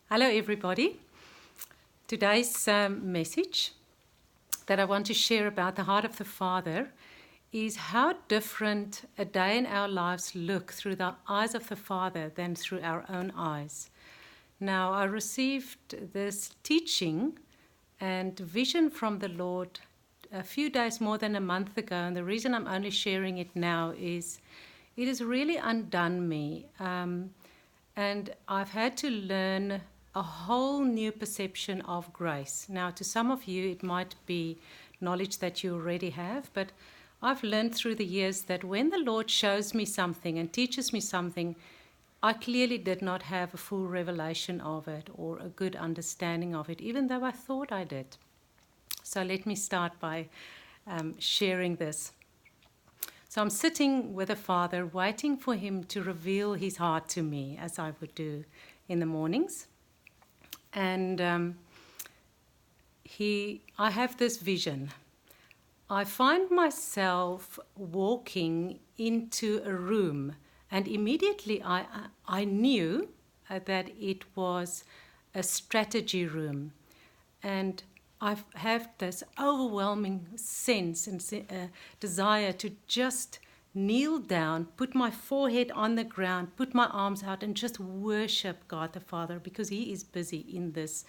Hello, everybody. Today's message that I want to share about the heart of the Father is how different a day in our lives look through the eyes of the Father than through our own eyes. Now, I received this teaching and vision from the Lord a few days more than a month ago, and the reason I'm only sharing it now is it has really undone me. And I've had to learn a whole new perception of grace. Now, to some of you, it might be knowledge that you already have, but I've learned through the years that when the Lord shows me something and teaches me something, I clearly did not have a full revelation of it or a good understanding of it, even though I thought I did. So let me start by sharing this. So I'm sitting with the Father, waiting for him to reveal his heart to me, as I would do in the mornings. And I have this vision. I find myself walking into a room, and immediately I knew that it was a strategy room. And I have this overwhelming sense and desire to just kneel down, put my forehead on the ground, put my arms out, and just worship God the Father, because he is busy in this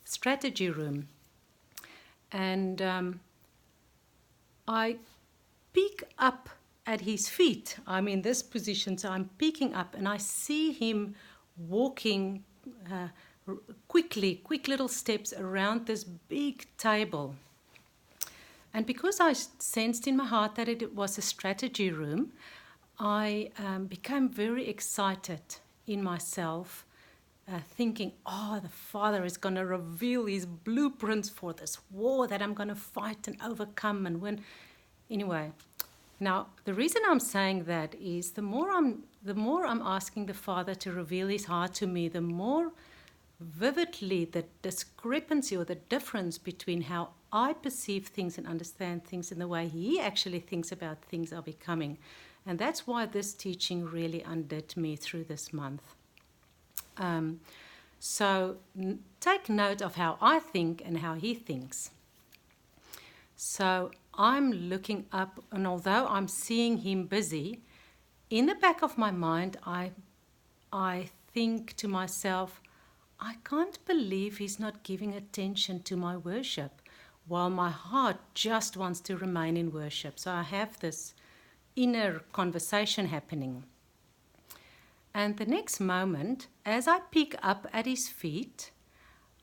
strategy room. And I peek up at his feet. I'm in this position, so I'm peeking up, and I see him walking quick little steps around this big table. And because I sensed in my heart that it was a strategy room, I became very excited in myself, thinking, the Father is going to reveal his blueprints for this war that I'm going to fight and overcome and win. Anyway, now the reason I'm saying that is the more I'm asking the Father to reveal his heart to me, the more vividly the discrepancy or the difference between how I perceive things and understand things and the way he actually thinks about things are becoming. And that's why this teaching really undid me through this month. So take note of how I think and how he thinks. So I'm looking up, and although I'm seeing him busy, in the back of my mind, I think to myself, I can't believe he's not giving attention to my worship, while my heart just wants to remain in worship. So I have this inner conversation happening. And the next moment, as I peek up at his feet,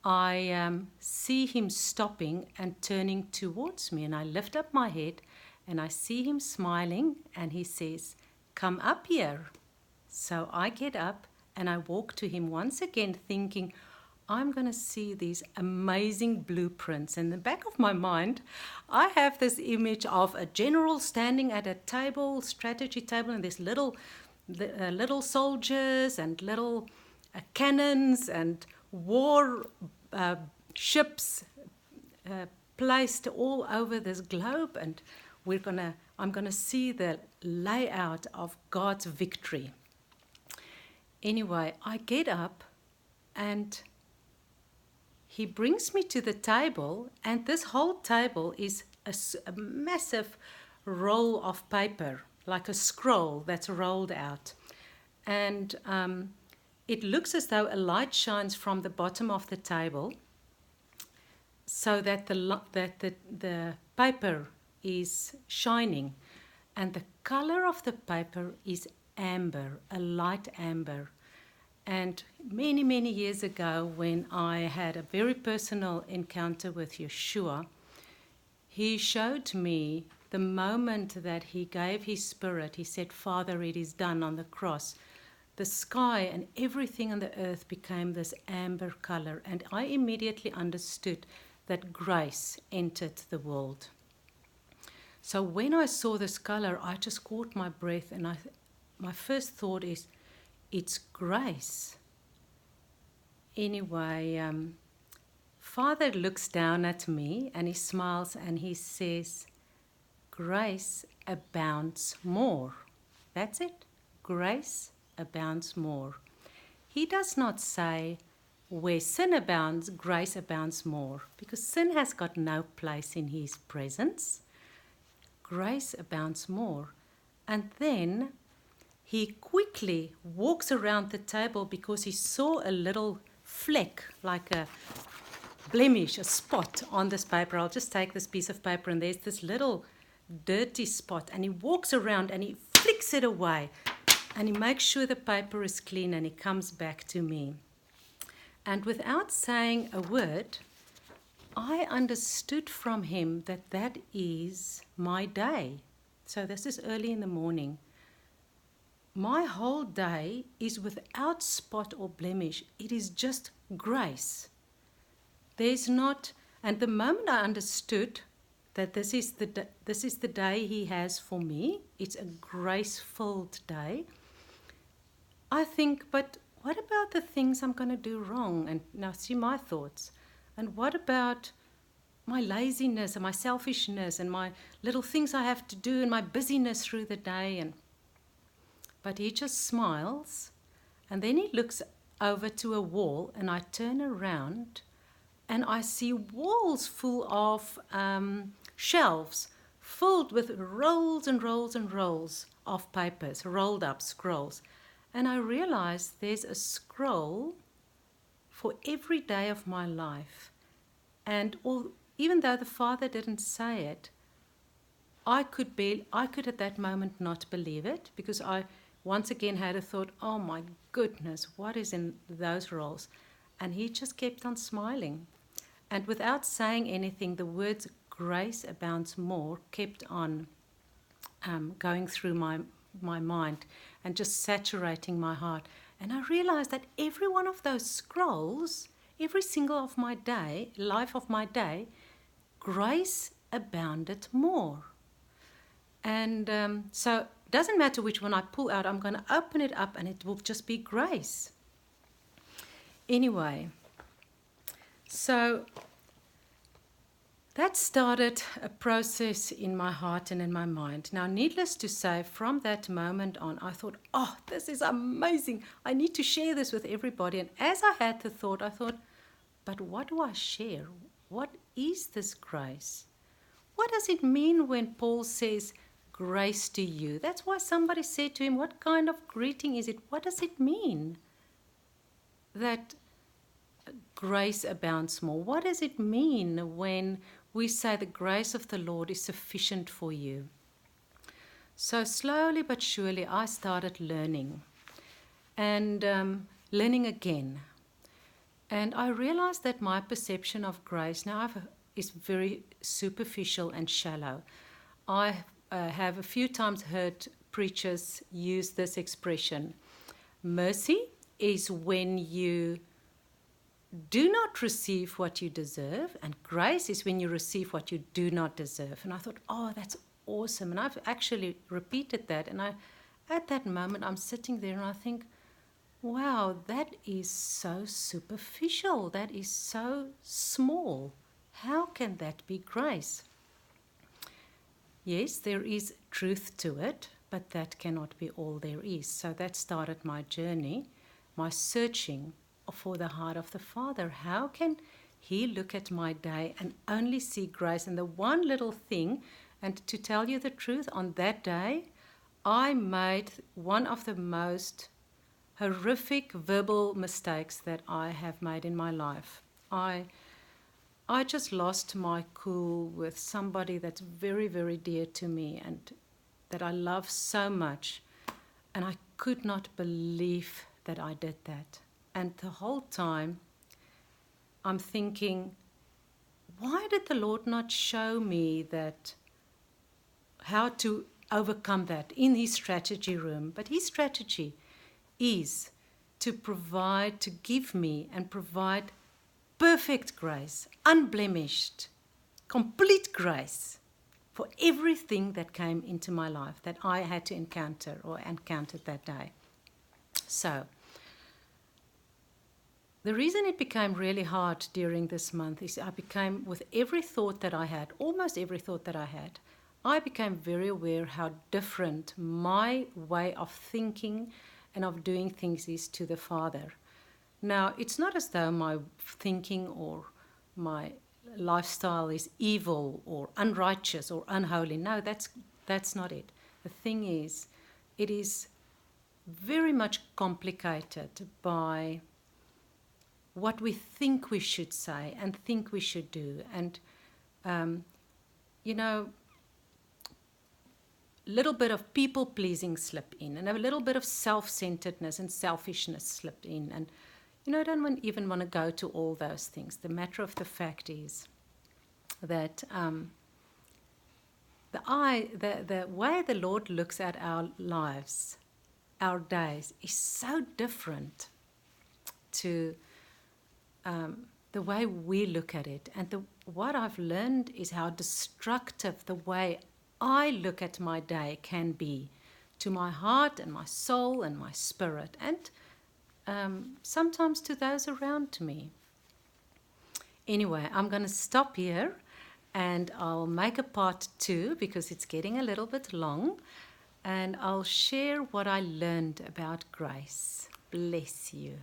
I see him stopping and turning towards me. And I lift up my head and I see him smiling, and he says, "Come up here." So I get up and I walk to him once again, thinking, I'm going to see these amazing blueprints. In the back of my mind, I have this image of a general standing at a table, strategy table, and there's little soldiers and little cannons and war ships placed all over this globe, and I'm going to see the layout of God's victory. Anyway, I get up and he brings me to the table, and this whole table is a massive roll of paper, like a scroll that's rolled out. And it looks as though a light shines from the bottom of the table, so that the paper is shining. And the color of the paper is amber, a light amber. And many, many years ago, when I had a very personal encounter with Yeshua, he showed me the moment that he gave his spirit. He said, "Father, it is done," on the cross. The sky and everything on the earth became this amber color, and I immediately understood that grace entered the world. So when I saw this color, I just caught my breath, and my first thought is, it's grace. Anyway, Father looks down at me and he smiles and he says, "Grace abounds more." That's it. Grace abounds more. He does not say, where sin abounds, grace abounds more. Because sin has got no place in his presence. Grace abounds more. And then he quickly walks around the table because he saw a little fleck, like a blemish, a spot on this paper. I'll just take this piece of paper and there's this little dirty spot. And he walks around and he flicks it away. And he makes sure the paper is clean and he comes back to me. And without saying a word, I understood from him that that is my day. So this is early in the morning. My whole day is without spot or blemish. It is just grace. There's not, and the moment I understood that this is the day he has for me, it's a grace-filled day, I think, but what about the things I'm going to do wrong? And now see my thoughts. And what about my laziness and my selfishness and my little things I have to do and my busyness through the day? But he just smiles, and then he looks over to a wall, and I turn around, and I see walls full of shelves filled with rolls and rolls and rolls of papers, rolled up scrolls. And I realized there's a scroll for every day of my life. And even though the Father didn't say it, I could at that moment not believe it, because I once again had a thought, oh my goodness, what is in those rolls? And he just kept on smiling. And without saying anything, the words grace abounds more kept on going through my mind and just saturating my heart. And I realized that every one of those scrolls, every single of my day, life of my day, grace abounded more. And so it doesn't matter which one I pull out, I'm going to open it up and it will just be grace. Anyway, so that started a process in my heart and in my mind. Now, needless to say, from that moment on, I thought, oh, this is amazing. I need to share this with everybody. And as I had the thought, I thought, but what do I share? What is this grace? What does it mean when Paul says, grace to you? That's why somebody said to him, what kind of greeting is it? What does it mean that grace abounds more? What does it mean when we say the grace of the Lord is sufficient for you? So slowly but surely I started learning and learning again. And I realized that my perception of grace now is very superficial and shallow. I have a few times heard preachers use this expression. Mercy is when you do not receive what you deserve, and grace is when you receive what you do not deserve. And I thought, oh, that's awesome. And I've actually repeated that. And at that moment, I'm sitting there and I think, wow, that is so superficial. That is so small. How can that be grace? Yes, there is truth to it, but that cannot be all there is. So that started my journey, my searching for the heart of the Father. How can he look at my day and only see grace? And the one little thing, and to tell you the truth, on that day, I made one of the most horrific verbal mistakes that I have made in my life. I just lost my cool with somebody that's very, very dear to me and that I love so much. And I could not believe that I did that. And the whole time, I'm thinking, why did the Lord not show me that, how to overcome that in his strategy room? But his strategy is to provide, to give me and provide perfect grace, unblemished, complete grace for everything that came into my life that I had to encounter or encountered that day. So, the reason it became really hard during this month is I became, with every thought that I had, almost every thought that I had, I became very aware how different my way of thinking and of doing things is to the Father. Now, it's not as though my thinking or my lifestyle is evil or unrighteous or unholy. No, that's not it. The thing is, it is very much complicated by what we think we should say and think we should do. And, you know, little bit of people-pleasing slip in, and a little bit of self-centeredness and selfishness slipped in. And, you know, I don't even want to go to all those things. The matter of the fact is that the way the Lord looks at our lives, our days, is so different to the way we look at it. And what I've learned is how destructive the way I look at my day can be to my heart and my soul and my spirit, and sometimes to those around me. Anyway, I'm going to stop here, and I'll make a part 2 because it's getting a little bit long, and I'll share what I learned about grace. Bless you.